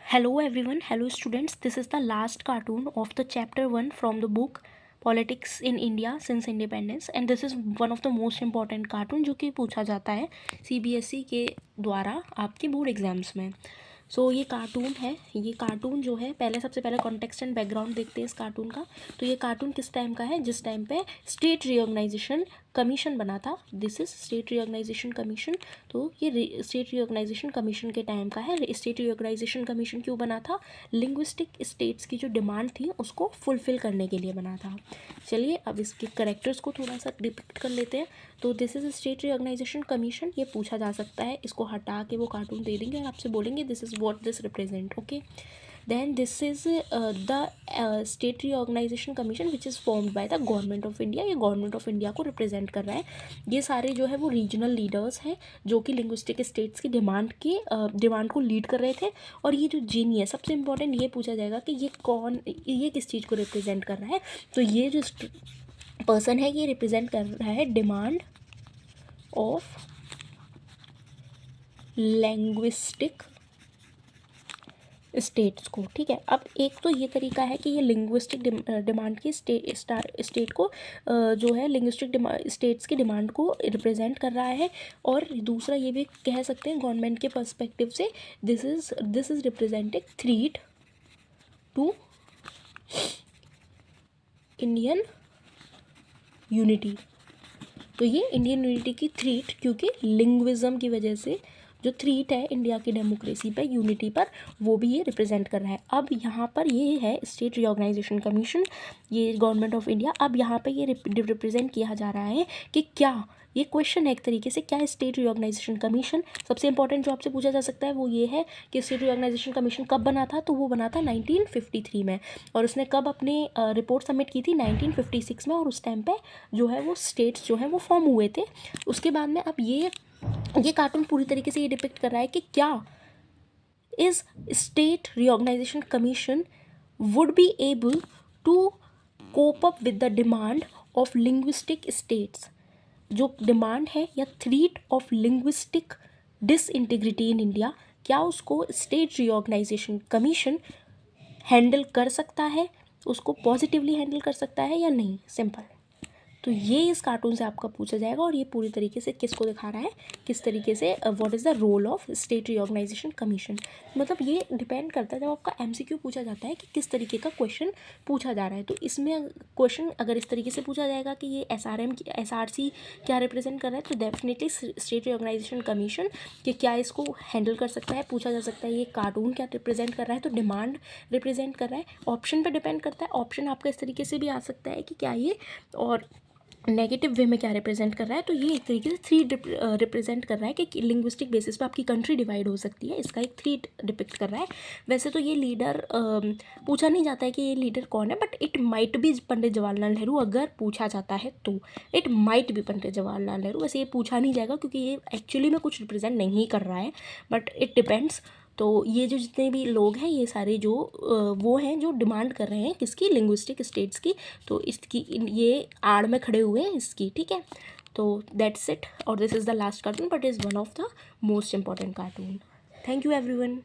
Hello everyone, hello students. This is the last cartoon of the chapter 1 from the book Politics in India since Independence, and this is one of the most important cartoon जो कि पूछा जाता है CBSE के द्वारा आपके board exams में। ये कार्टून है। ये कार्टून जो है, सबसे पहले कॉन्टेक्स्ट एंड बैकग्राउंड देखते हैं इस कार्टून का। तो ये कार्टून किस टाइम का है? जिस टाइम पे स्टेट रिऑर्गेनाइजेशन कमीशन बना था। This is state reorganisation commission. तो ये स्टेट रिऑर्गेनाइजेशन कमीशन के टाइम का है। स्टेट रिऑर्गेनाइजेशन कमीशन क्यों बना था? लिंग्विस्टिक स्टेट्स की जो डिमांड थी उसको फुलफिल करने के लिए बना था। चलिए अब इसके करेक्टर्स को थोड़ा सा डिपिक्ट कर लेते हैं। तो this is state reorganisation commission, ये पूछा जा सकता है। इसको हटा के वो कार्टून दे देंगे और आपसे बोलेंगे this is what this represent. Okay, then this is the state reorganization commission which is formed by the government of India। ये गवर्नमेंट ऑफ इंडिया को रिप्रेजेंट कर रहा है। ये सारे जो है वो रीजनल लीडर्स हैं जो कि लिंग्विस्टिक स्टेट्स की डिमांड को लीड कर रहे थे। और ये जो जीनी है, सबसे इम्पोर्टेंट ये पूछा जाएगा कि ये किस चीज़ को रिप्रेजेंट कर रहा है। तो ये जो पर्सन है ये रिप्रेजेंट कर रहा है डिमांड ऑफ लैंग्विस्टिक स्टेट्स को। ठीक है, अब एक तो ये तरीका है कि ये लिंग्विस्टिक डिमांड की स्टेट को जो है लिंग्विस्टिक स्टेट्स की डिमांड को रिप्रेजेंट कर रहा है। और दूसरा ये भी कह सकते हैं गवर्नमेंट के पर्सपेक्टिव से this is representing threat to Indian unity. तो ये इंडियन यूनिटी की थ्रीट, क्योंकि लिंग्विज्म की वजह से जो थ्रीट है इंडिया की डेमोक्रेसी पर, यूनिटी पर, वो भी ये रिप्रेजेंट कर रहा है। अब यहाँ पर ये है स्टेट रिऑर्गेनाइजेशन कमीशन, ये गवर्नमेंट ऑफ इंडिया। अब यहाँ पर ये रिप्रेजेंट किया जा रहा है कि क्या, ये क्वेश्चन है एक तरीके से, क्या स्टेट रिऑर्गेनाइजेशन कमीशन, सबसे इंपॉर्टेंट जो आपसे पूछा जा सकता है वो ये है कि स्टेट रिऑर्गेनाइजेशन कमीशन कब बना था। तो वो बना था 1953 में। और उसने कब अपनी रिपोर्ट सबमिट की थी? 1956 में। और उस टाइम पे जो है वो स्टेट्स जो है वो फॉर्म हुए थे। उसके बाद में अब ये कार्टून पूरी तरीके से ये डिपिक्ट कर रहा है कि क्या is state reorganisation commission would be able to cope up with the demand of linguistic states. जो डिमांड है या threat of linguistic disintegrity in India, क्या उसको स्टेट रिऑर्गेनाइजेशन कमीशन हैंडल कर सकता है, उसको पॉजिटिवली हैंडल कर सकता है या नहीं? सिंपल। तो ये इस कार्टून से आपका पूछा जाएगा। और ये पूरी तरीके से किसको दिखा रहा है, किस तरीके से what is the role of state reorganisation commission. मतलब ये डिपेंड करता है, जब आपका एमसीक्यू पूछा जाता है कि किस तरीके का क्वेश्चन पूछा जा रहा है। तो इसमें क्वेश्चन अगर इस तरीके से पूछा जाएगा कि ये SRC क्या रिप्रेजेंट कर रहा है, तो डेफिनेटली स्टेट रिऑर्गेनाइजेशन कमीशन कि क्या इसको हैंडल कर सकता है, पूछा जा सकता है। ये कार्टून क्या रिप्रेजेंट कर रहा है, तो डिमांड रिप्रेजेंट कर रहा है। ऑप्शन पर डिपेंड करता है, ऑप्शन आपका इस तरीके से भी आ सकता है कि क्या ये, और नेगेटिव वे में क्या रिप्रेजेंट कर रहा है। तो ये एक तरीके से थ्री रिप्रेजेंट कर रहा है कि लिंग्विस्टिक बेसिस पे आपकी कंट्री डिवाइड हो सकती है। इसका एक थ्री डिपिक्ट कर रहा है। वैसे तो ये लीडर पूछा नहीं जाता है कि ये लीडर कौन है, बट इट माइट भी पंडित जवाहरलाल नेहरू। अगर पूछा जाता है तो इट माइट भी पंडित जवाहरलाल नेहरू। वैसे ये पूछा नहीं जाएगा क्योंकि ये एक्चुअली में कुछ रिप्रेजेंट नहीं कर रहा है, बट इट डिपेंड्स। तो ये जो जितने भी लोग हैं ये सारे जो वो हैं जो डिमांड कर रहे हैं किसकी, लिंग्विस्टिक स्टेट्स की। तो इसकी ये आड़ में खड़े हुए हैं इसकी। ठीक है, तो दैट्स इट। और this is the last cartoon but is one of the most important cartoon. Thank you everyone.